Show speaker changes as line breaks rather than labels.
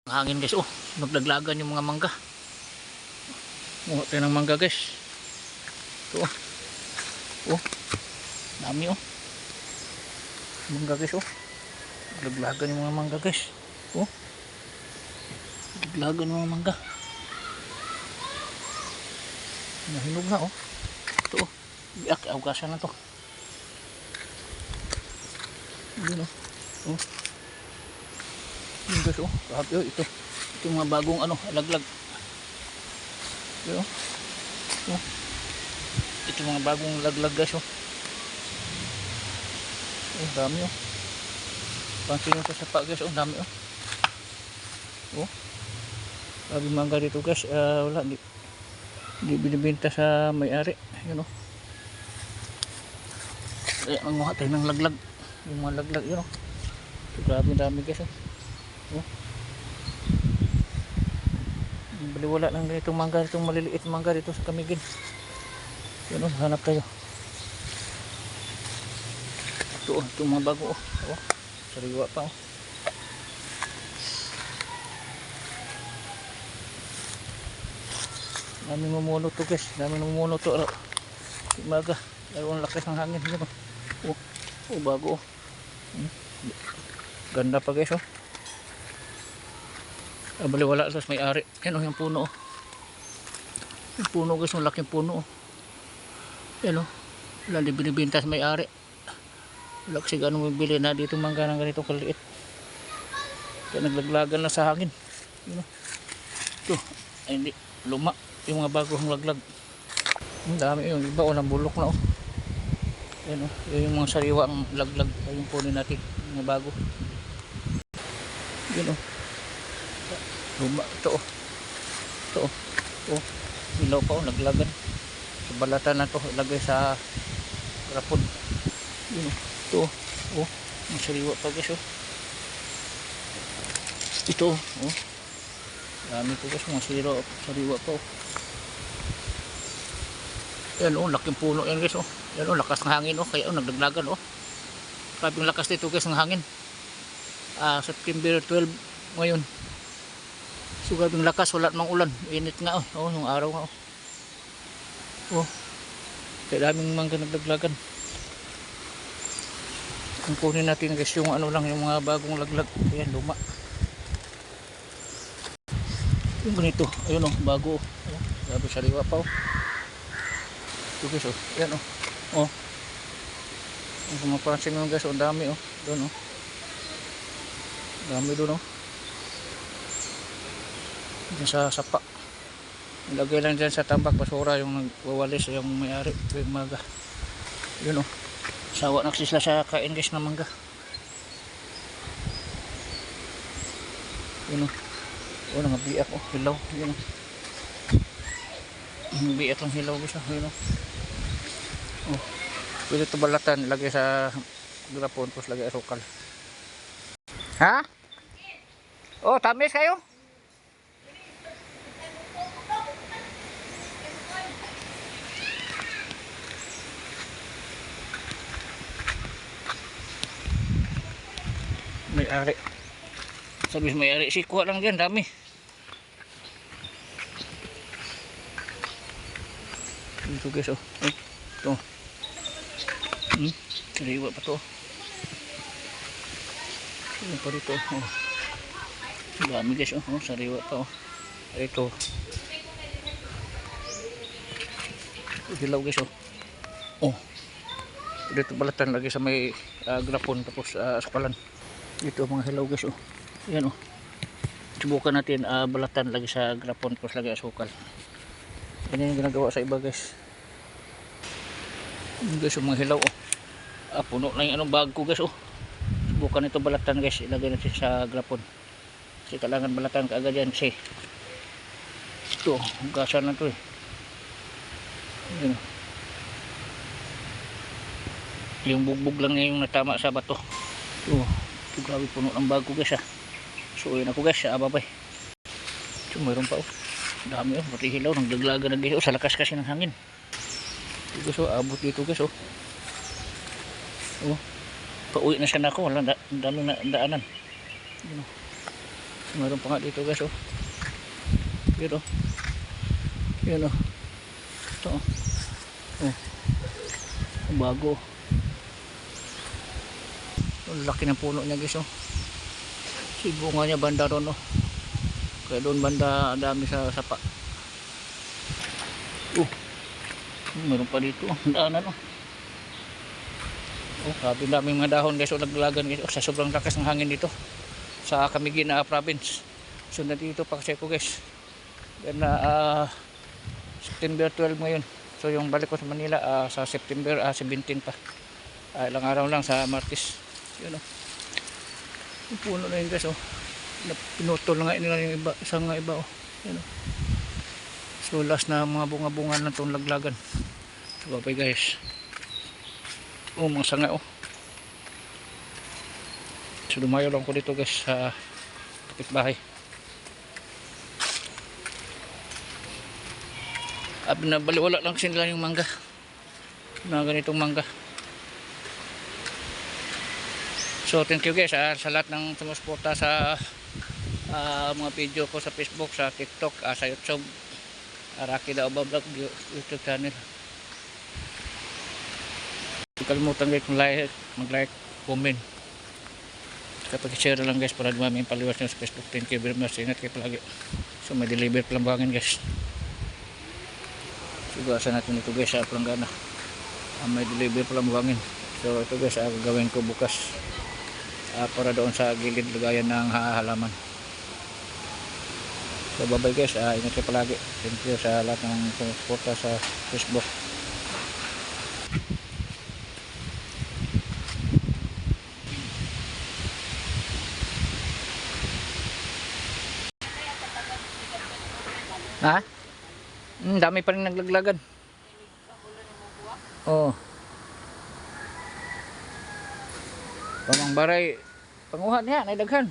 Hangin guys, oh, naglaglagan yung mga mangga. Oh, tayo ng mangga guys. Ito oh. Oh, dami oh. Mangga guys oh. Naglaglagan yung mga mangga guys. Oh. Naglaglagan yung mga mangga. Nahinog na oh. Ito oh. Biak, awgasan na to. Yun oh. Oh. Yun guys oh. Grabe oh, ito. Ito yung mga bagong ano, alaglag. Ito oh. Oh. Ito mga bagong laglag guys oh. Oh, dami oh. Pansin nyo sa sapa guys oh, dami oh. Oh. Grabe mangga dito guys. Wala, di binibenta sa may-ari. Yun oh. Kaya manguha tayo ng laglag. Yung mga laglag yun oh. Ito, grabe dami guys oh. Oh. Baliwala lang ganitong mangga, itong maliliit mangga dito sa Camiguin. Yun oh, hanap tayo. Ito oh, itong mga bago oh. Oh, sariwa pa oh. Daming mumuno to guys, daming mumuno to umaga, lalo ang lakas ng hangin yun oh. Oh, oh bago oh. Ganda pa guys oh. Baliwala tapos may ari. Yan oh, yung puno oh. Yung puno guys, yung laking puno oh. Yan oh. Wala di binibintas may ari. Wala kasi gano'ng bibili na dito mangga ng ganito kaliit. Kaya naglaglagan na sa hangin. Yan oh. Ito, ay hindi, luma. Yung mga bagong laglag. Ang dami yung iba oh, nabulok na oh. Yan oh, yung mga sariwang laglag. Yung kunin natin, yung mga bago. Yan oh. Luma, ito oh. Ito oh. Oh, ilaw pa oh, naglagan. Sa balatan na to, ilagay sa rapod. Yun oh. Ito oh. Oh, masariwa pa guys oh. Ito oh. Oh. Dami po guys, sariwa pa oh. Yan oh, laking puno yan guys oh. Yan oh, lakas ng hangin oh, kaya oh, nagdaglagan oh. Kaping lakas dito guys ng hangin. September 12 ngayon. So gabing lakas, wala namang ulan. Init nga oh. Oh, yung araw nga oh. Oh. Kaya daming mangga nagdaglagan. Kung kunin natin guys yung ano lang, yung mga bagong laglag. Ayan, luma. Yung ganito, ayun oh, bago oh. Oh, grabe sariwa pa oh. Ito guys oh. Ayan oh. Oh. Kung mapansin nyo guys, oh, dami oh. Doon oh. Dami doon oh. Sa sapa. Ilagay lang dyan sa tambak basura yung nagwawalis yung may-ari tuwing maga. Yun oh. Sawa na sila sa kain guys na mangga. Yun oh. Oh, nangabiak oh, hilaw. Yun oh. Biak lang hilaw guys oh. Yun oh. Oh. Pwede ito balatan, ilagay sa grapon tapos lagay asukal. Ha? Oh, tamis kayo? May-ari. Sabi may-ari, sikuha lang dyan, dami. Ito guys oh. Ito. Sariwa pa to. Ano pa dito oh. Dami guys oh. Oh, sariwa pa oh. Ito. Hilaw guys oh. Oh. Dito balatan lagi sa may grapon tapos aspalan. Dito mga hilaw guys oh. Yan oh. Subukan natin balatan lagi sa grapon tapos lagi asukal. Yan yung ginagawa sa iba guys. Yung guys oh, mga hilaw oh. Puno na yung anong bag ko guys oh. Subukan ito balatan guys, ilagay natin sa grapon. Kasi kailangan balatan kaagad yan kasi ito, gasan na to eh. Yan. Yung bugbog lang yung natama sa bato. Ito grabe puno ng bago guys ah. So yun ako guys, babay. So mayroon pa oh. Dami oh, pati hilaw, nagdaglaga na guys oh, sa lakas kasi ng hangin. Ito guys oh, abot dito guys oh. Oh, pauwi na siya na ako, walang dami na daanan. Yun oh. Meron pa nga dito guys oh. Yun oh. Yun oh. Ito oh. Oh. Bago. Ang laki ng puno niya guys oh. Si bunga niya banda ron oh. Kaya doon banda dami sa sapa. Meron pa dito oh. Daanan oh. Oh, grabe daming mga dahon guys oh, laglagan guys oh, sa sobrang lakas ng hangin dito sa Camiguin province. So nandito pa kasi ako guys. Then September 12 ngayon. So yung balik ko sa Manila sa September 17 pa. Ilang araw lang sa Martes. Yun oh. Yung puno na yun guys oh. Pinutol nga nila yung iba, isang iba oh. Yun oh. So last na mga bunga-bunga na itong laglagan. So bye guys. Oh mga sanga oh. So lumayo lang ko dito guys sa kapitbahay. Nabaliwala lang kasi nila yung mangga na ganitong mangga. So thank you guys sa lahat ng sumusuporta sa mga video ko sa Facebook, sa TikTok, sa YouTube, Rocky Lao Vlog YouTube channel. Huwag kalimutan guys mag-like, comment, kapag share lang guys para dumami yung paliwas nyo sa Facebook. Thank you very much, ingat kayo palagi. So may deliver palang buhangin guys. Sugasan natin ito guys sa planggana. May deliver pala buhangin. So ito guys gagawin ko bukas para doon sa gilid lagayan ng halaman. So bye bye guys, ingat kayo palagi. Thank you sa lahat ng sumusuporta sa Facebook. Ha? Dami pa rin naglaglagan. Oh. Pamang baray panguhan niya, naidaghan.